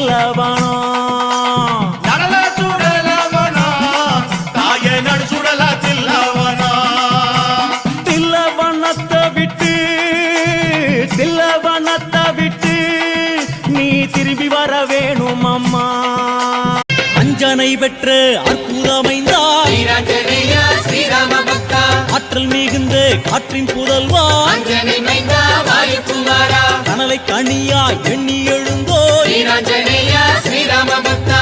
தில்லவனோ நடல சுடலவனோ தாய நடு சுடல தில்லவனோ தில்லவனத்தை விட்டு நீ திரும்பி வர வேணும் அம்மா அஞ்சனை பெற்ற அற்புதமைந்தா ஸ்ரீராம பக்தா ஆற்றல் மிகுந்த காற்றின் புதல்வா அஞ்சனை மைந்தா வாயுக்குமாரா கனலை கனியா எண்ணி எழுந்தோ ஸ்ரீராம பக்தா